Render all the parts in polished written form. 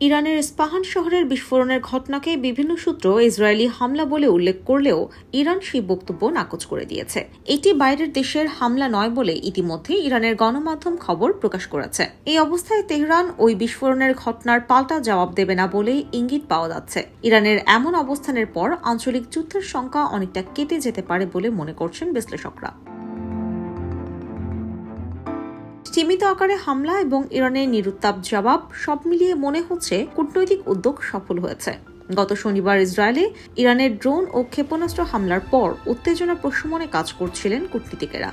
ইরানের ইস্পাহান শহরের বিস্ফোরণের ঘটনাকে বিভিন্ন সূত্র ইসরায়েলি হামলা বলে উল্লেখ করলেও ইরান সেই বক্তব্য নাকচ করে দিয়েছে। এটি বাইরের দেশের হামলা নয় বলে ইতিমধ্যে ইরানের গণমাধ্যম খবর প্রকাশ করেছে। এই অবস্থায় তেহরান ওই বিস্ফোরণের ঘটনার পাল্টা জবাব দেবে না বলেই ইঙ্গিত পাওয়া যাচ্ছে। ইরানের এমন অবস্থানের পর আঞ্চলিক যুদ্ধের সংখ্যা অনেকটা কেটে যেতে পারে বলে মনে করছেন বিশ্লেষকরা। সীমিত আকারে হামলা এবং ইরানের নিরুত্তাপ জবাব সব মিলিয়ে মনে হচ্ছে কূটনৈতিক উদ্যোগ সফল হয়েছে। গত শনিবার ইসরায়েলে ইরানের ড্রোন ও ক্ষেপণাস্ত্র হামলার পর উত্তেজনা প্রশমনে কাজ করছিলেন কূটনীতিকেরা।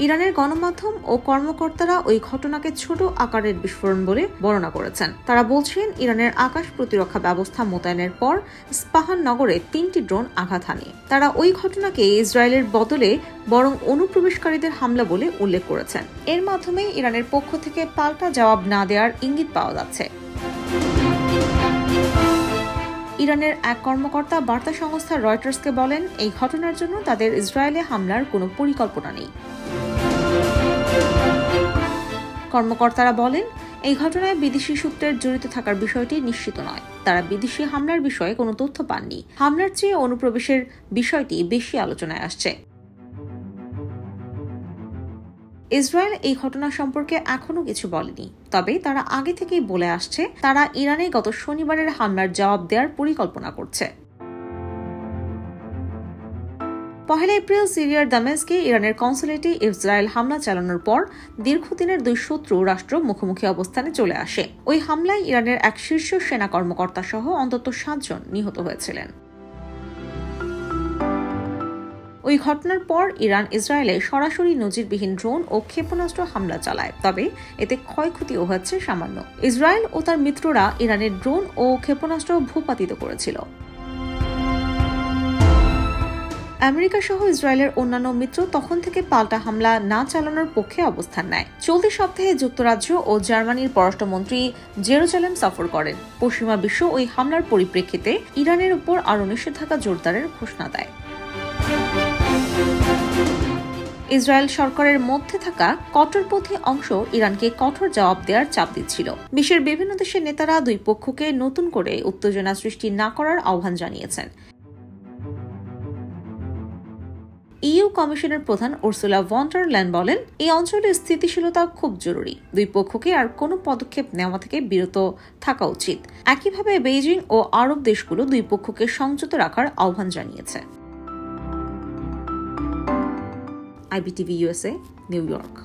ইরানের গণমাধ্যম ও কর্মকর্তারা ওই ঘটনাকে ছোট আকারের বিস্ফোরণ বলে বর্ণনা করেছেন। তারা বলছেন, ইরানের আকাশ প্রতিরক্ষা ব্যবস্থা মোতায়েনের পর ইস্পাহান নগরে 3টি ড্রোন আঘাত হানে। তারা ওই ঘটনাকে ইসরায়েলের বদলে বরং অনুপ্রবেশকারীদের হামলা বলে উল্লেখ করেছেন। এর মাধ্যমে ইরানের পক্ষ থেকে পাল্টা জবাব না দেওয়ার ইঙ্গিত পাওয়া যাচ্ছে। ইরানের এক কর্মকর্তা বার্তা সংস্থা রয়টার্সকে বলেন, এই ঘটনার জন্য তাদের ইসরায়েলে হামলার কোনো পরিকল্পনা নেই। কর্মকর্তারা বলেন, এই ঘটনায় বিদেশি সূত্রের জড়িত থাকার বিষয়টি নিশ্চিত নয়। তারা বিদেশি হামলার বিষয়ে কোনো তথ্য পাননি। হামলার চেয়ে অনুপ্রবেশের বিষয়টি বেশি আলোচনায় আসছে। ইসরায়েল এই ঘটনা সম্পর্কে এখনো কিছু বলেনি, তবে তারা আগে থেকেই বলে আসছে তারা ইরানে গত শনিবারের হামলার জবাব দেওয়ার পরিকল্পনা করছে। 1 এপ্রিল সিরিয়ার দামেস্কে ইরানের কনসুলেটে ইসরায়েল হামলা চালানোর পর দীর্ঘদিনের দুই শত্রু রাষ্ট্র মুখোমুখি অবস্থানে চলে আসে। ওই হামলায় ইরানের এক শীর্ষ সেনা কর্মকর্তা সহ অন্তত 7 জন নিহত হয়েছিলেন। ওই ঘটনার পর ইরান ইসরায়েলে সরাসরি নজিরবিহীন ড্রোন ও ক্ষেপণাস্ত্র হামলা চালায়, তবে এতে ক্ষয়ক্ষতিও হয়েছে সামান্য। ইসরায়েল ও তার মিত্ররা ইরানের ড্রোন ও ক্ষেপণাস্ত্র ভূপাতিত করেছিল। আমেরিকা সহ ইসরায়েলের অন্যান্য মিত্র তখন থেকে পাল্টা হামলা না চালানোর পক্ষে অবস্থান নেয়। চলতি সপ্তাহে যুক্তরাজ্য ও জার্মানির পররাষ্ট্রমন্ত্রী জেরুজালেম সফর করেন। পশ্চিমা বিশ্ব ওই হামলার পরিপ্রেক্ষিতে ইরানের উপর আরও নিষেধাজ্ঞা জোরদারের ঘোষণা দেয়। ইসরায়েল সরকারের মধ্যে থাকা কট্টরপন্থী অংশ ইরানকে কঠোর জবাব দেওয়ার চাপ দিচ্ছিল। বিশ্বের বিভিন্ন দেশের নেতারা দুই পক্ষকে নতুন করে উত্তেজনা সৃষ্টি না করার আহ্বান জানিয়েছেন। ইউ কমিশনের প্রধান উর্সুলা ভন ডার লেয়েন বলেন, এই অঞ্চলে স্থিতিশীলতা খুব জরুরি। দুই পক্ষকে আর কোনো পদক্ষেপ নেওয়া থেকে বিরত থাকা উচিত। একইভাবে বেইজিং ও আরব দেশগুলো দুই পক্ষকে সংযত রাখার আহ্বান জানিয়েছে। IBTV USA, new York.